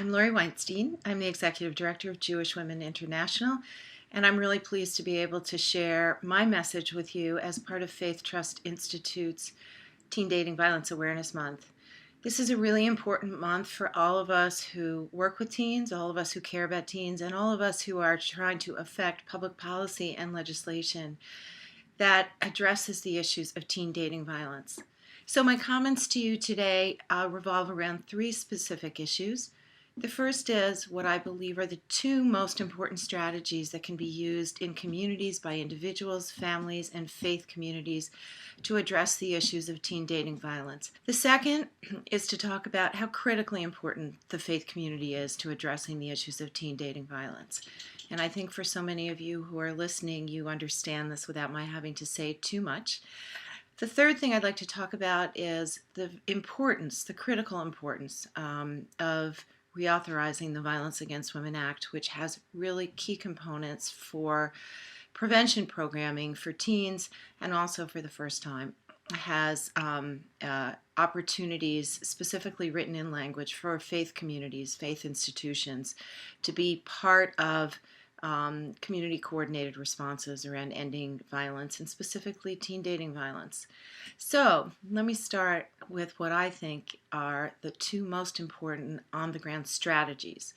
I'm Lori Weinstein. I'm the Executive Director of Jewish Women International, and I'm really pleased to be able to share my message with you as part of Faith Trust Institute's Teen Dating Violence Awareness Month. This is a really important month for all of us who work with teens, all of us who care about teens, and all of us who are trying to affect public policy and legislation that addresses the issues of teen dating violence. So my comments to you today revolve around three specific issues. The first is what I believe are the two most important strategies that can be used in communities by individuals, families, and faith communities to address the issues of teen dating violence. The second is to talk about how critically important the faith community is to addressing the issues of teen dating violence. And I think for so many of you who are listening, you understand this without my having to say too much. The third thing I'd like to talk about is the importance, the critical importance of reauthorizing the Violence Against Women Act, which has really key components for prevention programming for teens and also for the first time. It has opportunities specifically written in language for faith communities, faith institutions, to be part of community coordinated responses around ending violence and specifically teen dating violence. So let me start with what I think are the two most important on the ground strategies.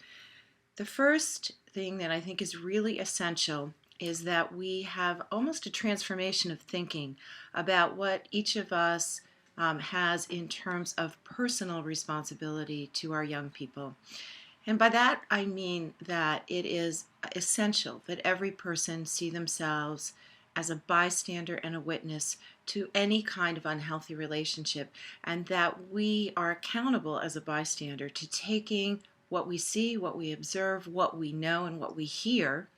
The first thing that I think is really essential is that we have almost a transformation of thinking about what each of us has in terms of personal responsibility to our young people. And by that, I mean that it is essential that every person see themselves as a bystander and a witness to any kind of unhealthy relationship, and that we are accountable as a bystander to taking what we see, what we observe, what we know, and what we hear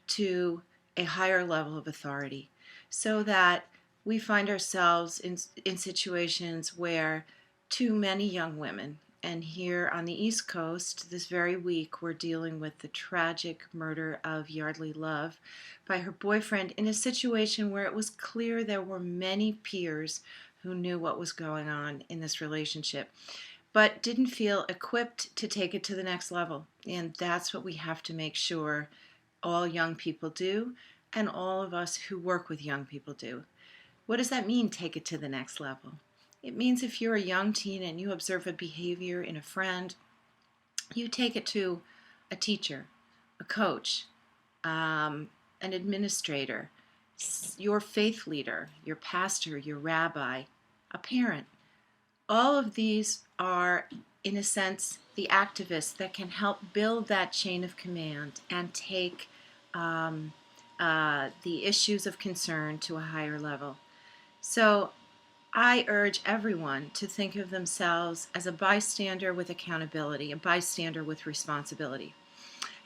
to a higher level of authority, so that we find ourselves in situations where too many young women, and here on the East Coast, this very week, we're dealing with the tragic murder of Yardley Love by her boyfriend in a situation where it was clear there were many peers who knew what was going on in this relationship, but didn't feel equipped to take it to the next level. And that's what we have to make sure all young people do, and all of us who work with young people do. What does that mean, take it to the next level? It means if you're a young teen and you observe a behavior in a friend, you take it to a teacher, a coach, an administrator, your faith leader, your pastor, your rabbi, a parent. All of these are, in a sense, the activists that can help build that chain of command and take the issues of concern to a higher level. So I urge everyone to think of themselves as a bystander with accountability, a bystander with responsibility.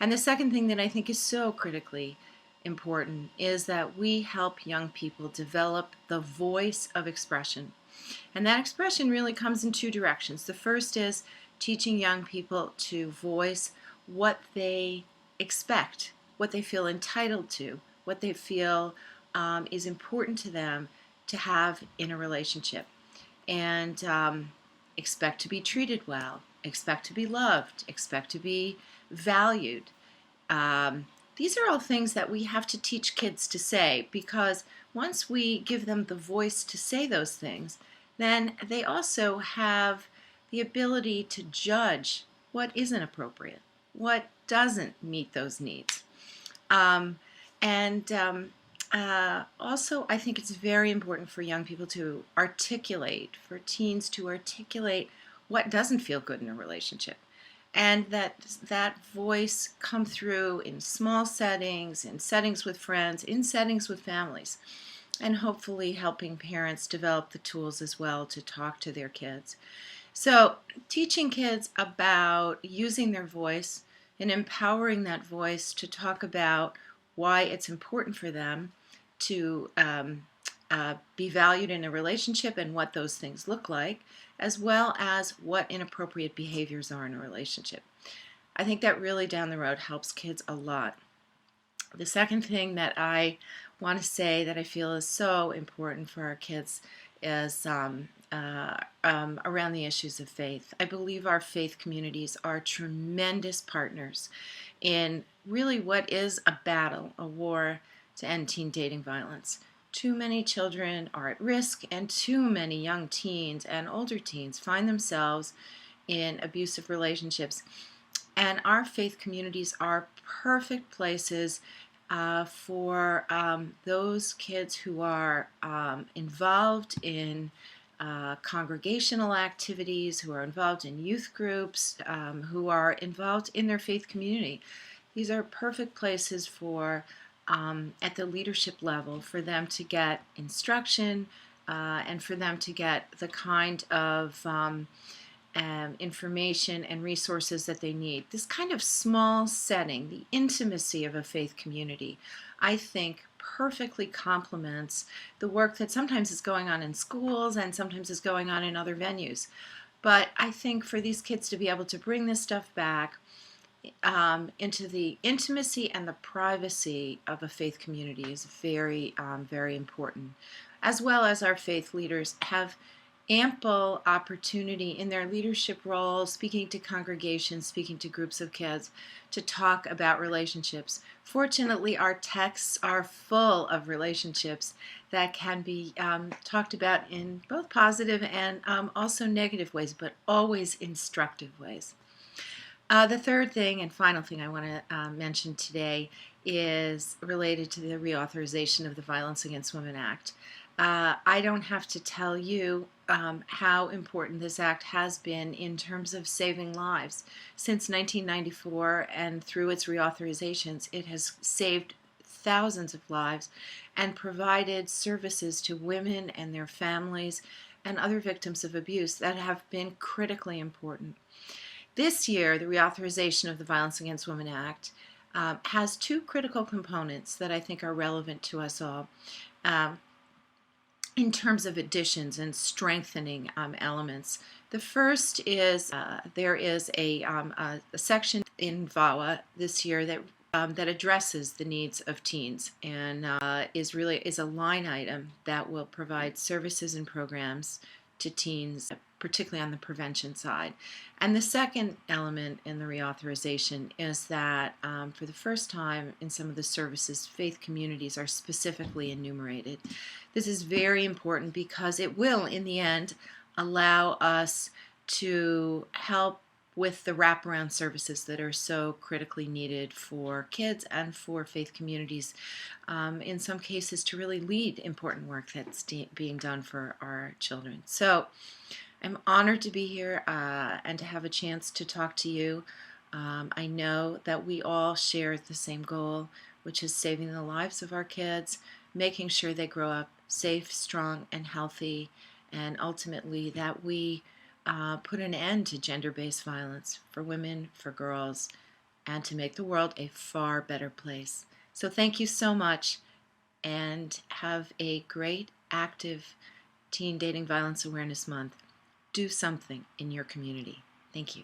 And the second thing that I think is so critically important is that we help young people develop the voice of expression. And that expression really comes in two directions. The first is teaching young people to voice what they expect, what they feel entitled to, what they feel is important to them to have in a relationship, and expect to be treated well, expect to be loved, expect to be valued. These are all things that we have to teach kids to say, because once we give them the voice to say those things, then they also have the ability to judge what isn't appropriate, what doesn't meet those needs. Also, I think it's very important for young people to articulate, for teens to articulate what doesn't feel good in a relationship. And that voice come through in small settings, in settings with friends, in settings with families, and hopefully helping parents develop the tools as well to talk to their kids. So teaching kids about using their voice and empowering that voice to talk about why it's important for them to be valued in a relationship and what those things look like, as well as what inappropriate behaviors are in a relationship. I think that really down the road helps kids a lot. The second thing that I want to say that I feel is so important for our kids is around the issues of faith. I believe our faith communities are tremendous partners in really what is a battle, a war to end teen dating violence. Too many children are at risk, and too many young teens and older teens find themselves in abusive relationships. And our faith communities are perfect places for those kids who are involved in congregational activities, who are involved in youth groups, who are involved in their faith community. These are perfect places for, at the leadership level, for them to get instruction and for them to get the kind of information and resources that they need. This kind of small setting, the intimacy of a faith community, I think perfectly complements the work that sometimes is going on in schools and sometimes is going on in other venues. But I think for these kids to be able to bring this stuff back into the intimacy and the privacy of a faith community is very, very important. As well as our faith leaders have ample opportunity in their leadership roles, speaking to congregations, speaking to groups of kids, to talk about relationships. Fortunately, our texts are full of relationships that can be talked about in both positive and also negative ways, but always instructive ways. The third thing and final thing I want to mention today is related to the reauthorization of the Violence Against Women Act. I don't have to tell you how important this act has been in terms of saving lives. Since 1994 and through its reauthorizations, it has saved thousands of lives and provided services to women and their families and other victims of abuse that have been critically important. This year, the reauthorization of the Violence Against Women Act has two critical components that I think are relevant to us all. In terms of additions and strengthening elements. The first is there is a section in VAWA this year that addresses the needs of teens and is a line item that will provide services and programs to teens, particularly on the prevention side. And the second element in the reauthorization is that for the first time in some of the services, faith communities are specifically enumerated. This is very important because it will, in the end, allow us to help with the wraparound services that are so critically needed for kids and for faith communities, in some cases to really lead important work that's being done for our children. So I'm honored to be here and to have a chance to talk to you. I know that we all share the same goal, which is saving the lives of our kids, making sure they grow up safe, strong, and healthy, and ultimately that we put an end to gender-based violence for women, for girls, and to make the world a far better place. So thank you so much, and have a great, active Teen Dating Violence Awareness Month. Do something in your community. Thank you.